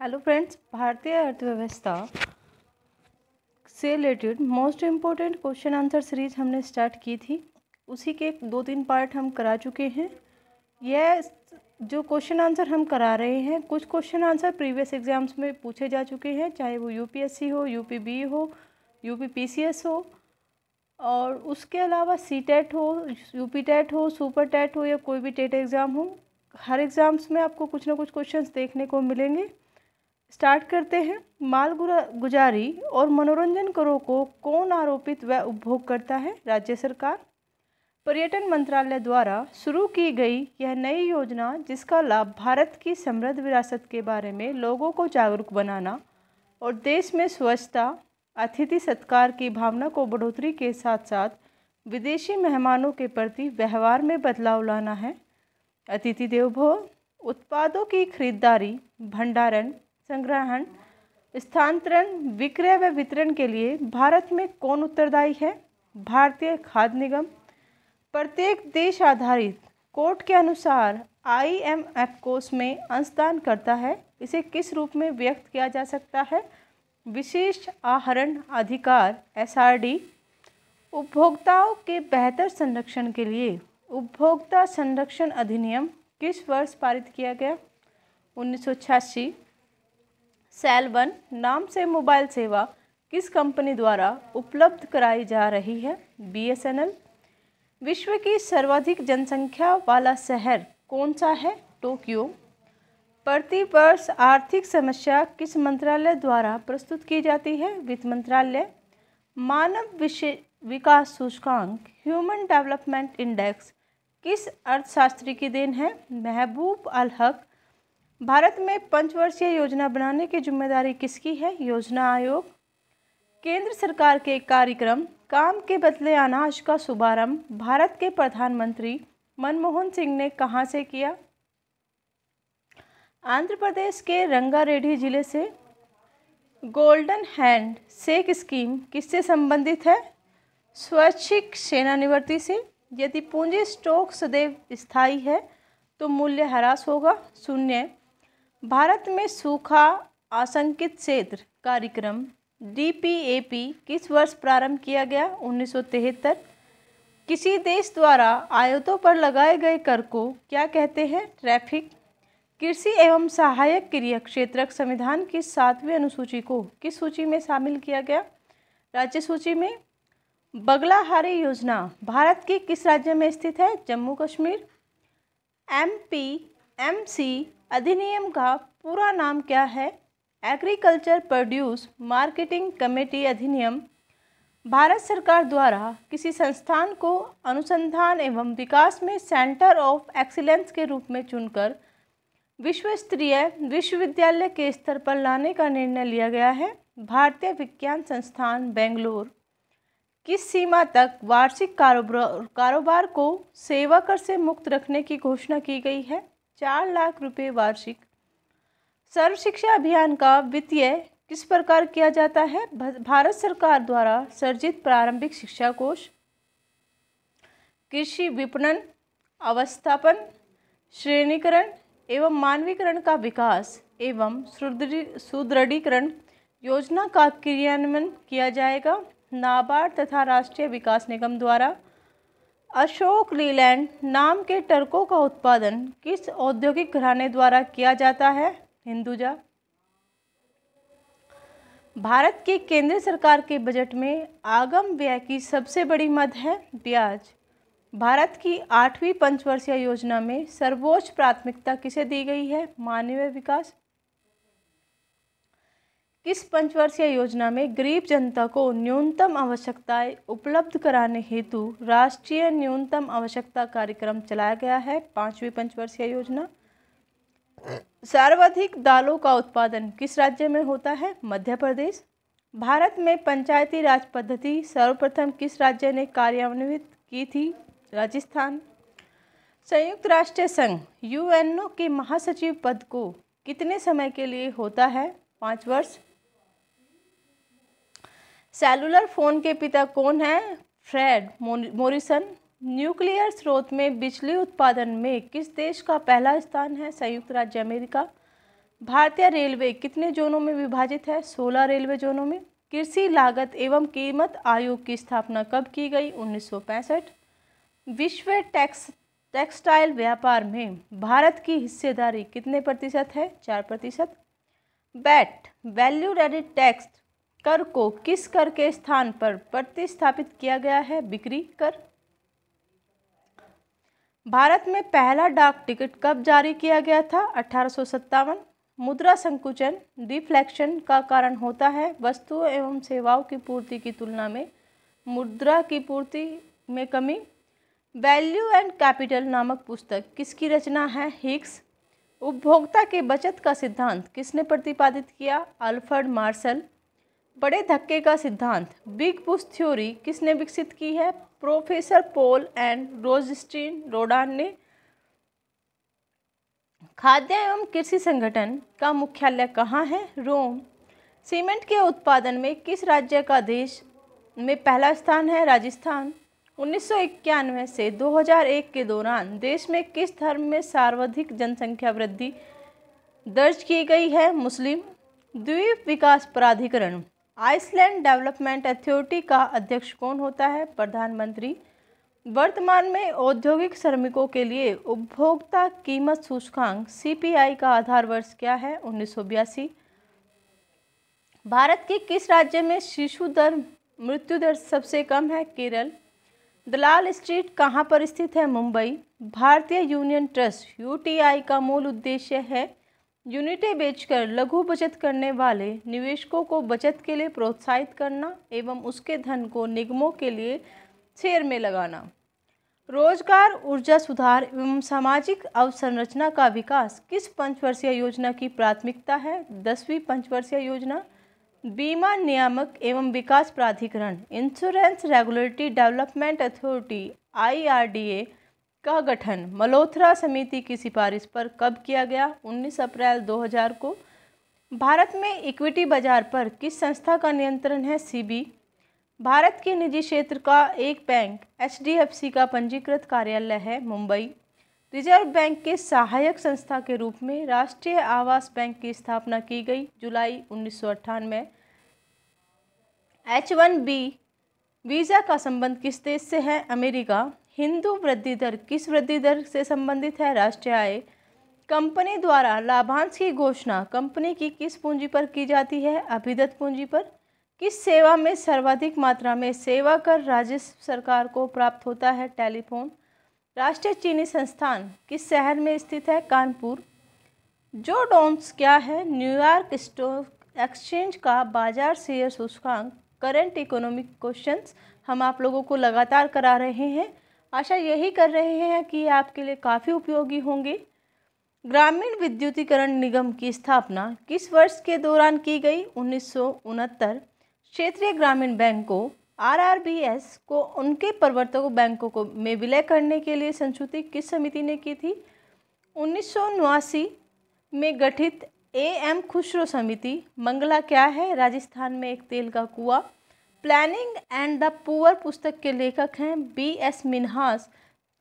Hello friends, भारतीय अर्थव्यवस्था से related most important question answer series हमने स्टार्ट की थी। उसी के 2-3 पार्ट हम करा चुके हैं। यह जो क्वेश्चन आंसर हम करा रहे हैं, कुछ क्वेश्चन आंसर प्रीवियस एग्जाम्स में पूछे जा चुके हैं, चाहे वो यूपीएससी हो, यूपीबी हो, यूपीपीसीएस हो, और उसके अलावा सीटेट हो, यूपीटेट हो, सुपर टेट हो या कोई भी टेट एग्ज़ाम हो। हर एग्ज़ाम्स में आपको कुछ ना कुछ क्वेश्चंस देखने को मिलेंगे। स्टार्ट करते हैं। माल गुजारी और मनोरंजन करों को कौन आरोपित व उपभोग करता है? राज्य सरकार। पर्यटन मंत्रालय द्वारा शुरू की गई यह नई योजना, जिसका लाभ भारत की समृद्ध विरासत के बारे में लोगों को जागरूक बनाना और देश में स्वच्छता, अतिथि सत्कार की भावना को बढ़ोतरी के साथ साथ विदेशी मेहमानों के प्रति व्यवहार में बदलाव लाना है। अतिथि देवो भव। उत्पादों की खरीदारी, भंडारण, संग्रहण, स्थानांतरण, विक्रय व वितरण के लिए भारत में कौन उत्तरदायी है? भारतीय खाद्य निगम। प्रत्येक देश आधारित कोड के अनुसार IMF कोष में अंशदान करता है। इसे किस रूप में व्यक्त किया जा सकता है? विशेष आहरण अधिकार SRD। उपभोक्ताओं के बेहतर संरक्षण के लिए उपभोक्ता संरक्षण अधिनियम किस वर्ष पारित किया गया? 1986। सेल 1 नाम से मोबाइल सेवा किस कंपनी द्वारा उपलब्ध कराई जा रही है? BSNL। विश्व की सर्वाधिक जनसंख्या वाला शहर कौन सा है? टोक्यो। प्रति वर्ष आर्थिक समस्या किस मंत्रालय द्वारा प्रस्तुत की जाती है? वित्त मंत्रालय। मानव विकास सूचकांक ह्यूमन डेवलपमेंट इंडेक्स किस अर्थशास्त्री की देन है? महबूब अल हक। भारत में 5 वर्षीय योजना बनाने की जिम्मेदारी किसकी है? योजना आयोग। केंद्र सरकार के कार्यक्रम काम के बदले अनाज का शुभारंभ भारत के प्रधानमंत्री मनमोहन सिंह ने कहां से किया? आंध्र प्रदेश के रंगारेड्डी जिले से। गोल्डन हैंड शेक स्कीम किससे संबंधित है? स्वैच्छिक सेवानिवृत्ति से। यदि पूंजी स्टॉक सदैव स्थायी है तो मूल्य ह्रास होगा। 0। भारत में सूखा आशंकित क्षेत्र कार्यक्रम DPAP किस वर्ष प्रारंभ किया गया? 1973। किसी देश द्वारा आयातों पर लगाए गए कर को क्या कहते हैं? टैरिफ। कृषि एवं सहायक क्रिया क्षेत्रक संविधान की 7वीं अनुसूची को किस सूची में शामिल किया गया? राज्य सूची में। बगलाहारी योजना भारत के किस राज्य में स्थित है? जम्मू कश्मीर। MPMC अधिनियम का पूरा नाम क्या है? एग्रीकल्चर प्रोड्यूस मार्केटिंग कमेटी अधिनियम। भारत सरकार द्वारा किसी संस्थान को अनुसंधान एवं विकास में सेंटर ऑफ एक्सीलेंस के रूप में चुनकर विश्व स्तरीय विश्वविद्यालय के स्तर पर लाने का निर्णय लिया गया है। भारतीय विज्ञान संस्थान बेंगलोर। किस सीमा तक वार्षिक कारोबार को सेवा कर से मुक्त रखने की घोषणा की गई है? 4 लाख रुपये वार्षिक। सर्व शिक्षा अभियान का वित्तीय किस प्रकार किया जाता है? भारत सरकार द्वारा सर्जित प्रारंभिक शिक्षा कोष। कृषि विपणन, अवस्थापन, श्रेणीकरण एवं मानवीकरण का विकास एवं सुदृढ़ीकरण योजना का क्रियान्वयन किया जाएगा। नाबार्ड तथा राष्ट्रीय विकास निगम द्वारा। अशोक लीलैंड नाम के टर्कों का उत्पादन किस औद्योगिक घराने द्वारा किया जाता है? हिंदुजा। भारत की केंद्र सरकार के बजट में आगम व्यय की सबसे बड़ी मद है ब्याज। भारत की 8वीं पंचवर्षीय योजना में सर्वोच्च प्राथमिकता किसे दी गई है? मानवीय विकास। किस पंचवर्षीय योजना में गरीब जनता को न्यूनतम आवश्यकताएं उपलब्ध कराने हेतु राष्ट्रीय न्यूनतम आवश्यकता कार्यक्रम चलाया गया है? 5वीं पंचवर्षीय योजना। सर्वाधिक दालों का उत्पादन किस राज्य में होता है? मध्य प्रदेश। भारत में पंचायती राज पद्धति सर्वप्रथम किस राज्य ने कार्यान्वित की थी? राजस्थान। संयुक्त राष्ट्र संघ UNO के महासचिव पद को कितने समय के लिए होता है? 5 वर्ष। सेलुलर फोन के पिता कौन हैं? Fred Morrison. न्यूक्लियर स्रोत में बिजली उत्पादन में किस देश का पहला स्थान है? संयुक्त राज्य अमेरिका। भारतीय रेलवे कितने जोनों में विभाजित है? 16 रेलवे जोनों में। कृषि लागत एवं कीमत आयोग की स्थापना कब की गई? 1965। विश्व टेक्सटाइल व्यापार में भारत की हिस्सेदारी कितने प्रतिशत है? 4%। वैट वैल्यू एडेड टैक्स कर को किस कर के स्थान पर प्रतिस्थापित किया गया है? बिक्री कर। भारत में पहला डाक टिकट कब जारी किया गया था? 1857। मुद्रा संकुचन डिफ्लेक्शन का कारण होता है वस्तुओं एवं सेवाओं की पूर्ति की तुलना में मुद्रा की पूर्ति में कमी। वैल्यू एंड कैपिटल नामक पुस्तक किसकी रचना है? हिग्स। उपभोक्ता के बचत का सिद्धांत किसने प्रतिपादित किया? Alfred Marshall. बड़े धक्के का सिद्धांत बिग पुश थ्योरी किसने विकसित की है? प्रोफेसर पॉल एंड रोजस्टीन रोडान ने। खाद्य एवं कृषि संगठन का मुख्यालय कहाँ है? रोम। सीमेंट के उत्पादन में किस राज्य का देश में पहला स्थान है? राजस्थान। 1991 से 2001 के दौरान देश में किस धर्म में सर्वाधिक जनसंख्या वृद्धि दर्ज की गई है? मुस्लिम। द्वीप विकास प्राधिकरण आइसलैंड डेवलपमेंट अथॉरिटी का अध्यक्ष कौन होता है? प्रधानमंत्री। वर्तमान में औद्योगिक श्रमिकों के लिए उपभोक्ता कीमत सूचकांक सीपीआई का आधार वर्ष क्या है? 1982। भारत के किस राज्य में शिशु दर मृत्यु दर सबसे कम है? केरल। दलाल स्ट्रीट कहाँ पर स्थित है? मुंबई। भारतीय यूनियन ट्रस्ट यूटीआई का मूल उद्देश्य है यूनिटें बेचकर लघु बचत करने वाले निवेशकों को बचत के लिए प्रोत्साहित करना एवं उसके धन को निगमों के लिए शेयर में लगाना। रोजगार, ऊर्जा सुधार एवं सामाजिक अवसंरचना का विकास किस पंचवर्षीय योजना की प्राथमिकता है? 10वीं पंचवर्षीय योजना। बीमा नियामक एवं विकास प्राधिकरण insurance regulatory development authority IRDA का गठन मल्होत्रा समिति की सिफारिश पर कब किया गया? 19 अप्रैल 2000 को। भारत में इक्विटी बाजार पर किस संस्था का नियंत्रण है? SEBI। भारत के निजी क्षेत्र का एक बैंक HDFC का पंजीकृत कार्यालय है मुंबई। रिजर्व बैंक के सहायक संस्था के रूप में राष्ट्रीय आवास बैंक की स्थापना की गई जुलाई 1998। H1B वीज़ा का संबंध किस देश से है? अमेरिका। हिंदू वृद्धि दर किस वृद्धि दर से संबंधित है? राष्ट्रीय आय। कंपनी द्वारा लाभांश की घोषणा कंपनी की किस पूंजी पर की जाती है? अभिदत्त पूंजी पर। किस सेवा में सर्वाधिक मात्रा में सेवा कर राजस्व सरकार को प्राप्त होता है? टेलीफोन। राष्ट्रीय चीनी संस्थान किस शहर में स्थित है? कानपुर। जो डोन्स क्या है? न्यूयॉर्क स्टॉक एक्सचेंज का बाजार शेयर सूचकांक। करंट इकोनॉमिक क्वेश्चंस हम आप लोगों को लगातार करा रहे हैं। आशा यही कर रहे हैं कि ये आपके लिए काफ़ी उपयोगी होंगे। ग्रामीण विद्युतीकरण निगम की स्थापना किस वर्ष के दौरान की गई? 1969। क्षेत्रीय ग्रामीण बैंकों RRBS को उनके प्रवर्तकों बैंकों को में विलय करने के लिए संशोधित किस समिति ने की थी? 1989 में गठित AM खुसरो समिति। मंगला क्या है? राजस्थान में एक तेल का कुआं। प्लानिंग एंड द पुअर पुस्तक के लेखक हैं BS मिन्हास।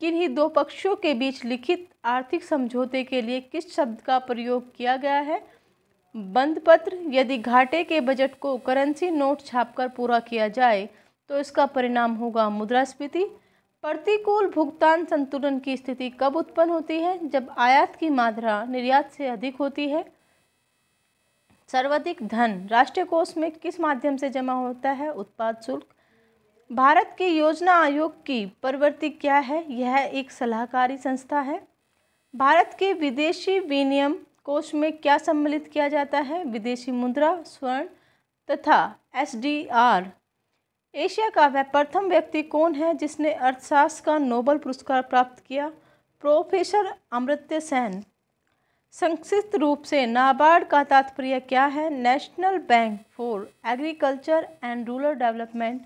किन्हीं दो पक्षों के बीच लिखित आर्थिक समझौते के लिए किस शब्द का प्रयोग किया गया है? बंधपत्र। यदि घाटे के बजट को करेंसी नोट छापकर पूरा किया जाए तो इसका परिणाम होगा मुद्रास्फीति। प्रतिकूल भुगतान संतुलन की स्थिति कब उत्पन्न होती है? जब आयात की मात्रा निर्यात से अधिक होती है। सर्वाधिक धन राष्ट्रीय कोष में किस माध्यम से जमा होता है? उत्पाद शुल्क। भारत के योजना आयोग की प्रवृत्ति क्या है? यह एक सलाहकारी संस्था है। भारत के विदेशी विनिमय कोष में क्या सम्मिलित किया जाता है? विदेशी मुद्रा, स्वर्ण तथा SDR। एशिया का वह प्रथम व्यक्ति कौन है जिसने अर्थशास्त्र का नोबेल पुरस्कार प्राप्त किया? प्रोफेसर अमर्त्य सेन। संक्षिप्त रूप से नाबार्ड का तात्पर्य क्या है? National bank for agriculture and rural development.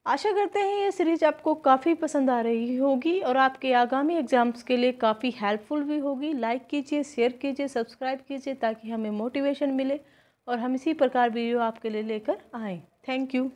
आशा करते हैं ये सीरीज आपको काफ़ी पसंद आ रही होगी और आपके आगामी एग्जाम्स के लिए काफ़ी हेल्पफुल भी होगी। लाइक कीजिए, शेयर कीजिए, सब्सक्राइब कीजिए ताकि हमें मोटिवेशन मिले और हम इसी प्रकार वीडियो आपके लिए लेकर आएँ। Thank you.